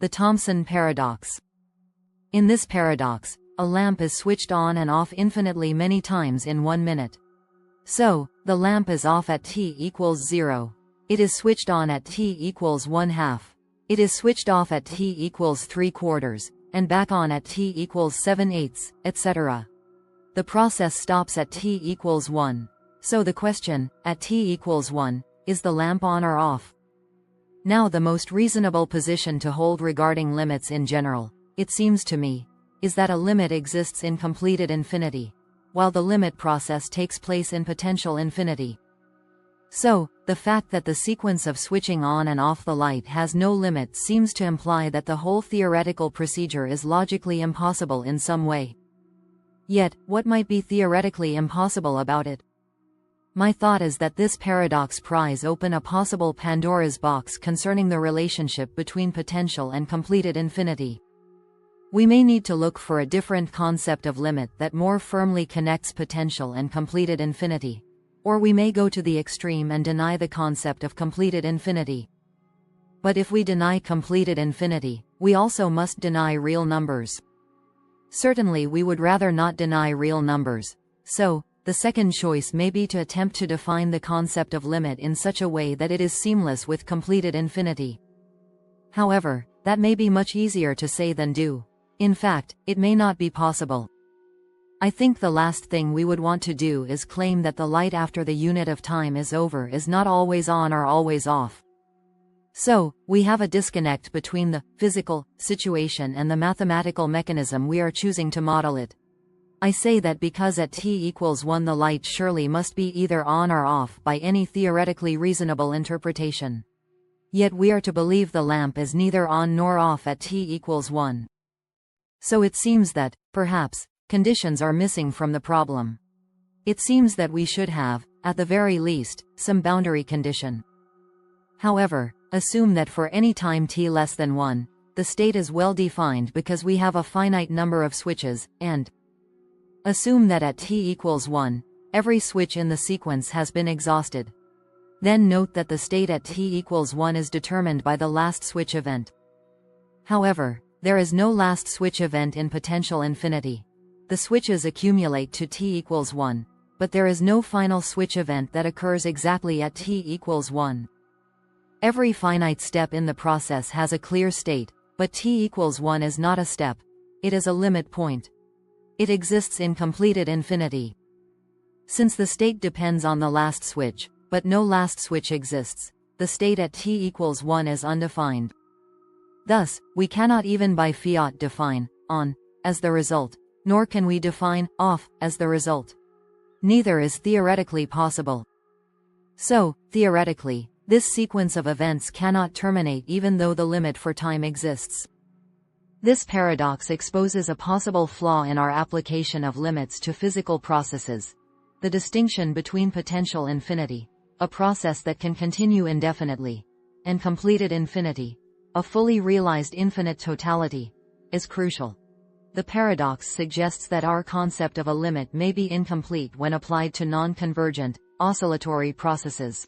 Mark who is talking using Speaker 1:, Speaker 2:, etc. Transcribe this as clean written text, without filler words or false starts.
Speaker 1: The Thomson paradox. In this paradox, a lamp is switched on and off infinitely many times in 1 minute. So, the lamp is off at t equals 0. It is switched on at t equals 1/2. It is switched off at t equals 3/4, and back on at t equals 7/8, etc. The process stops at t equals 1. So the question, at t equals 1, is the lamp on or off? Now the most reasonable position to hold regarding limits in general, it seems to me, is that a limit exists in completed infinity, while the limit process takes place in potential infinity. So, the fact that the sequence of switching on and off the light has no limit seems to imply that the whole theoretical procedure is logically impossible in some way. Yet, what might be theoretically impossible about it? My thought is that this paradox pries open a possible Pandora's box concerning the relationship between potential and completed infinity. We may need to look for a different concept of limit that more firmly connects potential and completed infinity. Or we may go to the extreme and deny the concept of completed infinity. But if we deny completed infinity, we also must deny real numbers. Certainly we would rather not deny real numbers. So, the second choice may be to attempt to define the concept of limit in such a way that it is seamless with completed infinity. However, that may be much easier to say than do. In fact, it may not be possible. I think the last thing we would want to do is claim that the light after the unit of time is over is not always on or always off. So, we have a disconnect between the physical situation and the mathematical mechanism we are choosing to model it. I say that because at t equals 1 the light surely must be either on or off by any theoretically reasonable interpretation. Yet we are to believe the lamp is neither on nor off at t equals 1. So it seems that, perhaps, conditions are missing from the problem. It seems that we should have, at the very least, some boundary condition. However, assume that for any time t less than 1, the state is well defined because we have a finite number of switches, and assume that at t equals 1, every switch in the sequence has been exhausted. Then note that the state at t equals 1 is determined by the last switch event. However, there is no last switch event in potential infinity. The switches accumulate to t equals 1, but there is no final switch event that occurs exactly at t equals 1. Every finite step in the process has a clear state, but t equals 1 is not a step. It is a limit point. It exists in completed infinity. Since the state depends on the last switch, but no last switch exists, the state at t equals 1 is undefined. Thus, we cannot even by fiat define on as the result, nor can we define off as the result. Neither is theoretically possible. So, theoretically, this sequence of events cannot terminate even though the limit for time exists. This paradox exposes a possible flaw in our application of limits to physical processes. The distinction between potential infinity, a process that can continue indefinitely, and completed infinity, a fully realized infinite totality, is crucial. The paradox suggests that our concept of a limit may be incomplete when applied to non-convergent, oscillatory processes.